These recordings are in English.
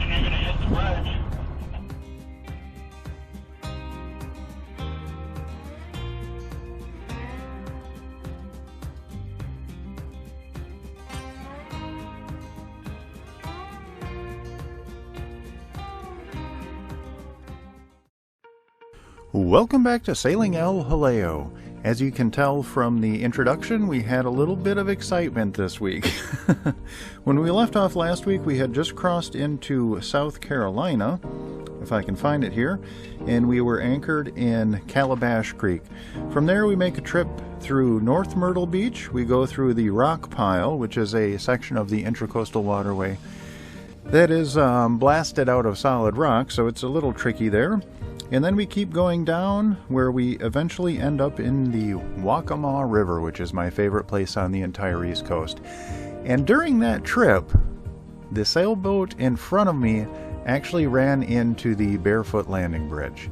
you're going to hit the bridge. Welcome back to Sailing El Jaleo. As you can tell from the introduction, we had a little bit of excitement this week. When we left off last week, we had just crossed into South Carolina, if I can find it here, and we were anchored in Calabash Creek. From there, we make a trip through North Myrtle Beach. We go through the Rock Pile, which is a section of the Intracoastal Waterway that is blasted out of solid rock, so it's a little tricky there. And then we keep going down where we eventually end up in the Waccamaw River, which is my favorite place on the entire East Coast. And during that trip, the sailboat in front of me actually ran into the Barefoot landing bridge.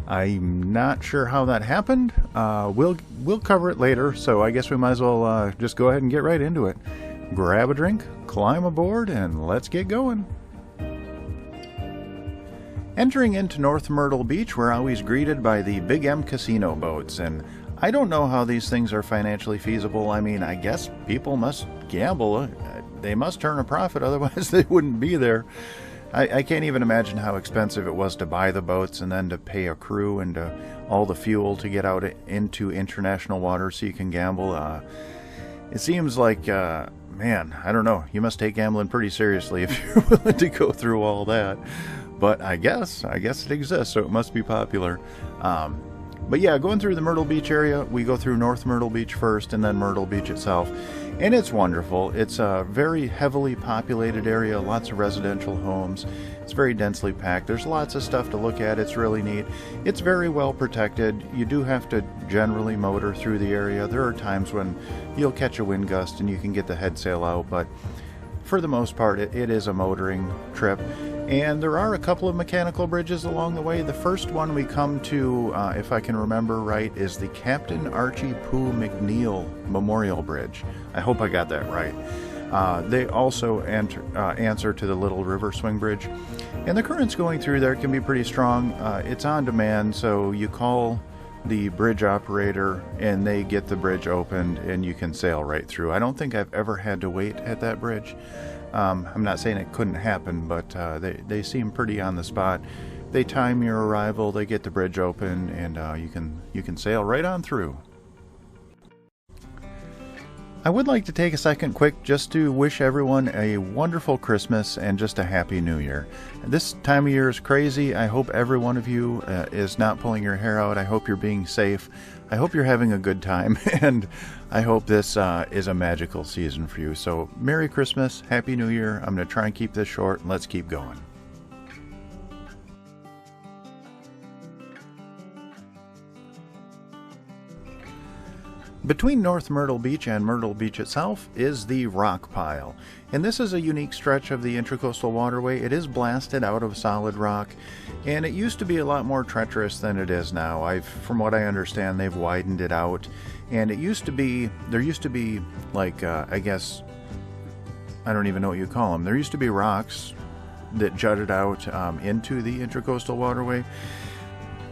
I'm not sure how that happened. We'll cover it later, so I guess we might as well just go ahead and get right into it. Grab a drink, climb aboard, and let's get going. Entering into North Myrtle Beach, we're always greeted by the Big M casino boats, and I don't know how these things are financially feasible. I mean, I guess people must gamble. They must turn a profit, otherwise they wouldn't be there. I can't even imagine how expensive it was to buy the boats and then to pay a crew and all the fuel to get out into international waters so you can gamble. It seems like, man, I don't know. You must take gambling pretty seriously if you're willing to go through all that. But I guess it exists, so it must be popular. But yeah, going through the Myrtle Beach area, we go through North Myrtle Beach first and then Myrtle Beach itself. And it's wonderful. It's a very heavily populated area, lots of residential homes. It's very densely packed. There's lots of stuff to look at. It's really neat. It's very well protected. You do have to generally motor through the area. There are times when you'll catch a wind gust and you can get the head sail out, but for the most part, it is a motoring trip. And there are a couple of mechanical bridges along the way. The first one we come to, if I can remember right, is the Captain Archie Poo McNeil Memorial Bridge. I hope I got that right. They also answer to the Little River Swing Bridge. And the currents going through there can be pretty strong. It's on demand, so you call the bridge operator and they get the bridge opened and you can sail right through. I don't think I've ever had to wait at that bridge. I'm not saying it couldn't happen, but they seem pretty on the spot. They time your arrival, they get the bridge open, and you can sail right on through. I would like to take a second quick just to wish everyone a wonderful Christmas and just a Happy New Year. This time of year is crazy. I hope every one of you is not pulling your hair out. I hope you're being safe. I hope you're having a good time, and I hope this is a magical season for you. So Merry Christmas, Happy New Year. I'm going to try and keep this short, and let's keep going. Between North Myrtle Beach and Myrtle Beach itself is the Rock Pile, and this is a unique stretch of the Intracoastal Waterway. It is blasted out of solid rock, and it used to be a lot more treacherous than it is now. From what I understand, they've widened it out, and there used to be like, I guess, I don't even know what you call them. There used to be rocks that jutted out into the Intracoastal Waterway,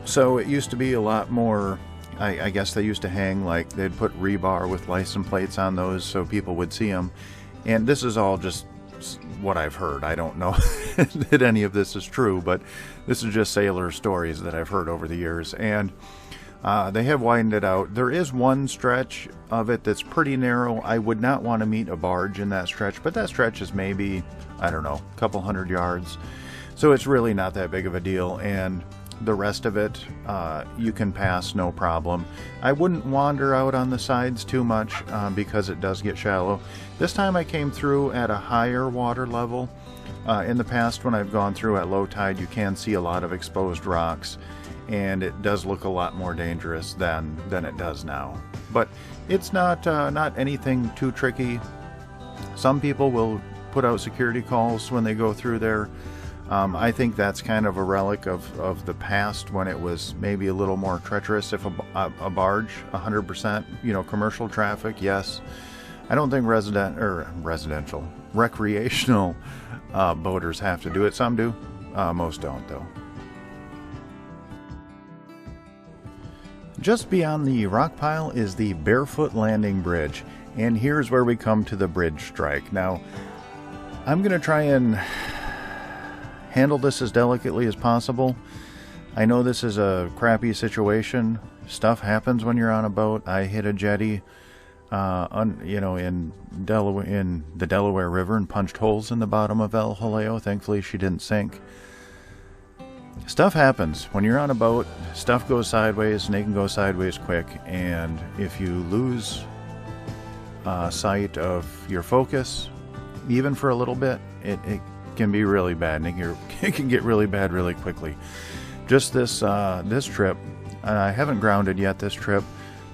so it used to be a lot more. I guess they used to hang, like, they'd put rebar with license plates on those so people would see them. And this is all just what I've heard. I don't know that any of this is true, but this is just sailor stories that I've heard over the years. And they have widened it out. There is one stretch of it that's pretty narrow. I would not want to meet a barge in that stretch, but that stretch is maybe, I don't know, a couple hundred yards. So it's really not that big of a deal. And the rest of it, you can pass no problem. I wouldn't wander out on the sides too much because it does get shallow. This time I came through at a higher water level. In the past, when I've gone through at low tide, you can see a lot of exposed rocks, and it does look a lot more dangerous than it does now. But it's not anything too tricky. Some people will put out security calls when they go through there. I think that's kind of a relic of the past when it was maybe a little more treacherous. If a barge, 100%, commercial traffic, yes. I don't think recreational boaters have to do it. Some do, most don't though. Just beyond the rock pile is the Barefoot landing bridge, and here's where we come to the bridge strike. Now, I'm going to try and handle this as delicately as possible. I know this is a crappy situation. Stuff happens when you're on a boat. I hit a jetty, in the Delaware River and punched holes in the bottom of El Jaleo. Thankfully, she didn't sink. Stuff happens when you're on a boat. Stuff goes sideways, and they can go sideways quick. And if you lose sight of your focus, even for a little bit, it can be really bad, and it can get really bad really quickly. Just this trip, I haven't grounded yet this trip.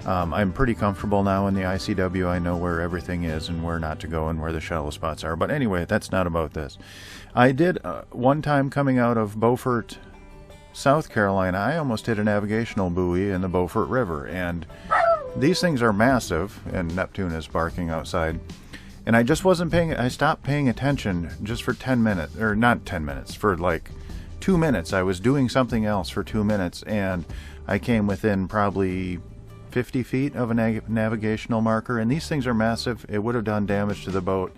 I'm pretty comfortable now in the ICW. I know where everything is and where not to go and where the shallow spots are. But anyway, that's not about this. I did one time coming out of Beaufort, South Carolina, I almost hit a navigational buoy in the Beaufort River, and these things are massive, and Neptune is barking outside. And I just wasn't I stopped paying attention just for 10 minutes, or not 10 minutes, for like 2 minutes. I was doing something else for 2 minutes, and I came within probably 50 feet of a navigational marker, and these things are massive. It would have done damage to the boat.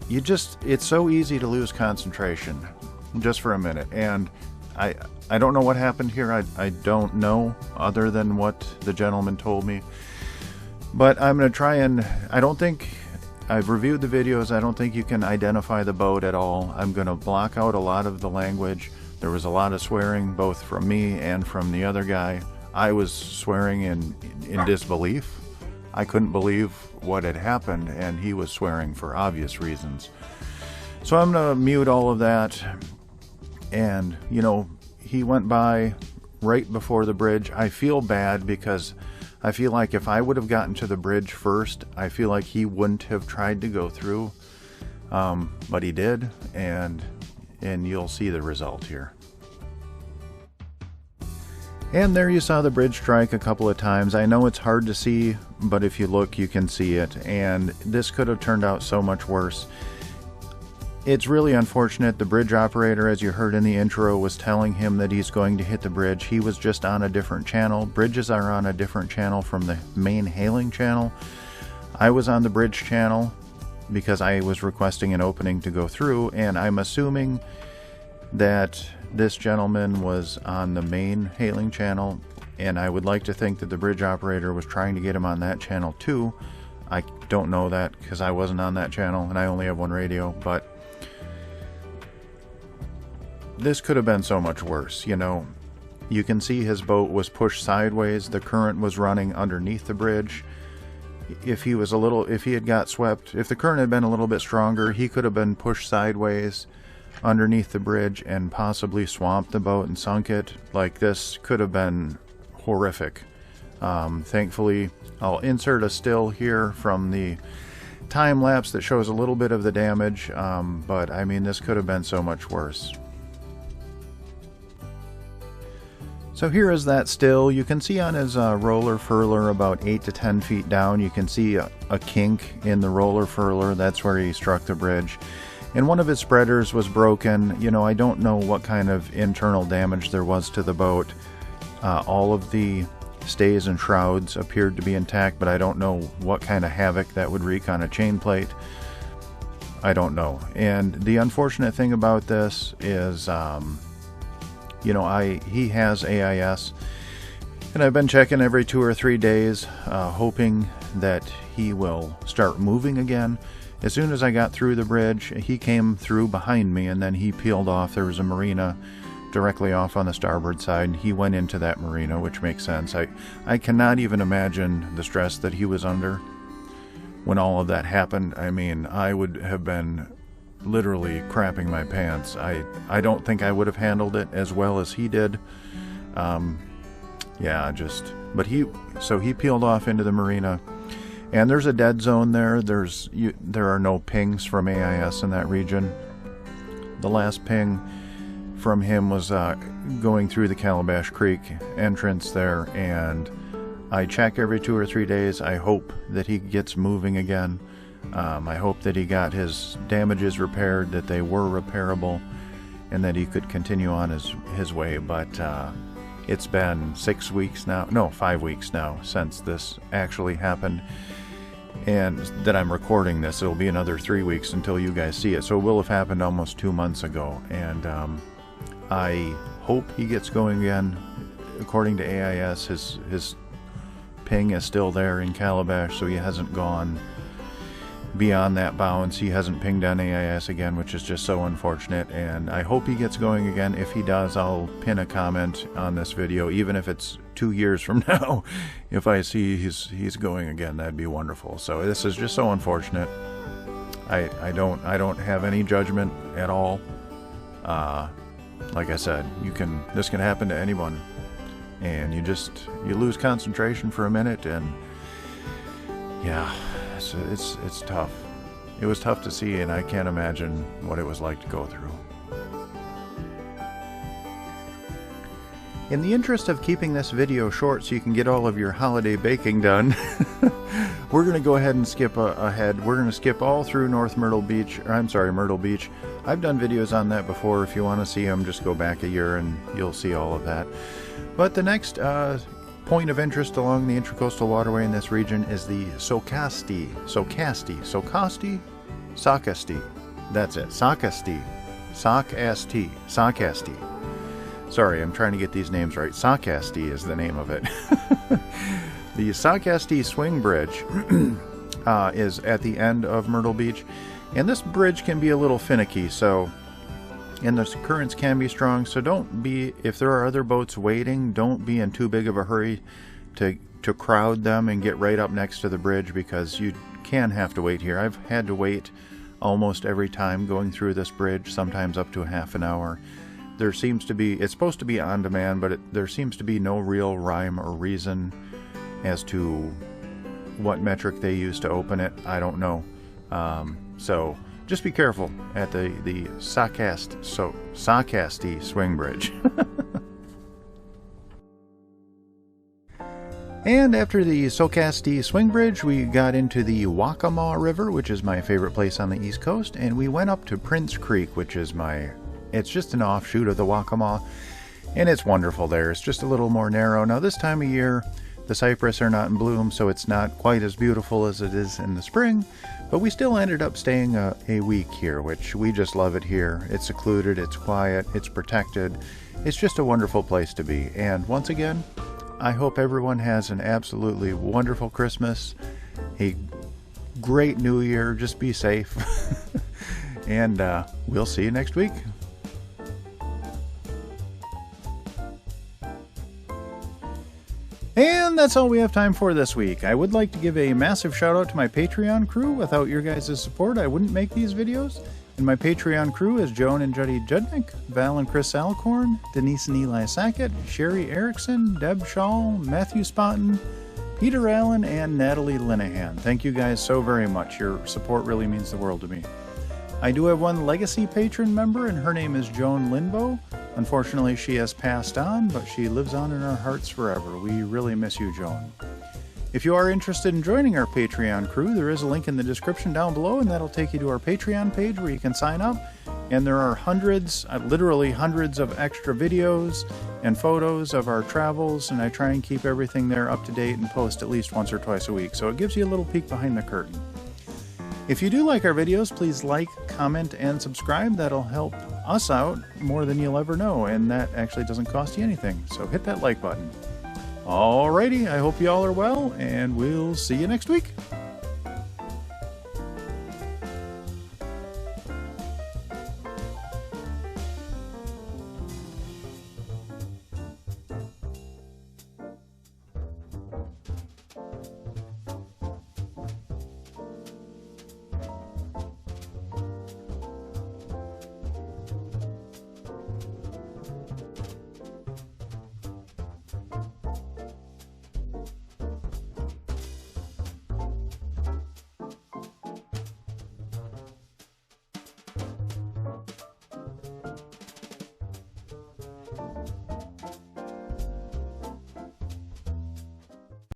It's so easy to lose concentration just for a minute, and I don't know what happened here. I don't know, other than what the gentleman told me. But I'm going to try and, I've reviewed the videos. I don't think you can identify the boat at all. I'm going to block out a lot of the language. There was a lot of swearing, both from me and from the other guy. I was swearing in disbelief. I couldn't believe what had happened, and he was swearing for obvious reasons. So I'm going to mute all of that. And, he went by right before the bridge. I feel bad because I feel like if I would have gotten to the bridge first, I feel like he wouldn't have tried to go through. But he did, and you'll see the result here. And there you saw the bridge strike a couple of times. I know it's hard to see, but if you look, you can see it. And this could have turned out so much worse. It's really unfortunate. The bridge operator, as you heard in the intro, was telling him that he's going to hit the bridge. He was just on a different channel. Bridges are on a different channel from the main hailing channel. I was on the bridge channel because I was requesting an opening to go through, and I'm assuming that this gentleman was on the main hailing channel, and I would like to think that the bridge operator was trying to get him on that channel too. I don't know that because I wasn't on that channel and I only have one radio, but this could have been so much worse. You can see his boat was pushed sideways. The current was running underneath the bridge. If he had got swept, if the current had been a little bit stronger, he could have been pushed sideways underneath the bridge and possibly swamped the boat and sunk it. Like, this could have been horrific. Thankfully, I'll insert a still here from the time lapse that shows a little bit of the damage, but I mean, this could have been so much worse. So here is that still. You can see on his roller furler about 8 to 10 feet down, you can see a kink in the roller furler. That's where he struck the bridge. And one of his spreaders was broken. I don't know what kind of internal damage there was to the boat. All of the stays and shrouds appeared to be intact, but I don't know what kind of havoc that would wreak on a chain plate. I don't know. And the unfortunate thing about this is, he has AIS, and I've been checking every 2 or 3 days, hoping that he will start moving again. As soon as I got through the bridge, he came through behind me, and then he peeled off. There was a marina directly off on the starboard side, and he went into that marina, which makes sense. I cannot even imagine the stress that he was under when all of that happened. I mean, I would have been literally crapping my pants. I don't think I would have handled it as well as he did. But he peeled off into the marina, and there's a dead zone there. There are no pings from AIS in that region. The last ping from him was going through the Calabash Creek entrance there, and I check every 2 or 3 days. I hope that he gets moving again. I hope that he got his damages repaired, that they were repairable, and that he could continue on his way. But it's been 5 weeks now since this actually happened, and that I'm recording this. It'll be another 3 weeks until you guys see it, so it will have happened almost 2 months ago. And I hope he gets going again. According to AIS, his ping is still there in Calabash, so he hasn't gone beyond that bounds. He hasn't pinged on AIS again, which is just so unfortunate, and I hope he gets going again. If he does, I'll pin a comment on this video, even if it's 2 years from now. If I see he's going again, that'd be wonderful. So this is just so unfortunate. I don't have any judgment at all. Like I said, this can happen to anyone, and you lose concentration for a minute, and yeah, it's tough. It was tough to see, and I can't imagine what it was like to go through. In the interest of keeping this video short so you can get all of your holiday baking done, we're going to go ahead and skip ahead. We're going to skip all through Myrtle Beach. I've done videos on that before. If you want to see them, just go back a year and you'll see all of that. But the next point of interest along the Intracoastal Waterway in this region is the Socasti. That's it. Socasti. Sorry, I'm trying to get these names right. Socasti is the name of it. The Socasti Swing Bridge is at the end of Myrtle Beach, and this bridge can be a little finicky, and the currents can be strong, so if there are other boats waiting, don't be in too big of a hurry to crowd them and get right up next to the bridge, because you can have to wait here. I've had to wait almost every time going through this bridge, sometimes up to half an hour. It's supposed to be on demand, but there seems to be no real rhyme or reason as to what metric they use to open it. I don't know. So just be careful at the Socasti Swing Bridge. And after the Socasti Swing Bridge, we got into the Waccamaw River, which is my favorite place on the East Coast, and we went up to Prince Creek, which is it's just an offshoot of the Waccamaw, and it's wonderful there. It's just a little more narrow. Now this time of year, the cypress are not in bloom, so it's not quite as beautiful as it is in the spring, but we still ended up staying a week here, which we just love it here. It's secluded, it's quiet, it's protected. It's just a wonderful place to be. And once again, I hope everyone has an absolutely wonderful Christmas, a great New Year. Just be safe, and we'll see you next week. And that's all we have time for this week. I would like to give a massive shout out to my Patreon crew. Without your guys' support, I wouldn't make these videos. And my Patreon crew is Joan and Judy Judnick, Val and Chris Alcorn, Denise and Eli Sackett, Sherry Erickson, Deb Shaw, Matthew Sponton, Peter Allen, and Natalie Linehan. Thank you guys so very much. Your support really means the world to me. I do have one legacy patron member, and her name is Joan Linbo. Unfortunately, she has passed on, but she lives on in our hearts forever. We really miss you, Joan. If you are interested in joining our Patreon crew, there is a link in the description down below, and that'll take you to our Patreon page where you can sign up. And there are literally hundreds of extra videos and photos of our travels, and I try and keep everything there up to date and post at least once or twice a week, so it gives you a little peek behind the curtain. If you do like our videos, please like, comment, and subscribe. That'll help us out more than you'll ever know, and that actually doesn't cost you anything, so hit that like button. Alrighty, I hope you all are well, and we'll see you next week.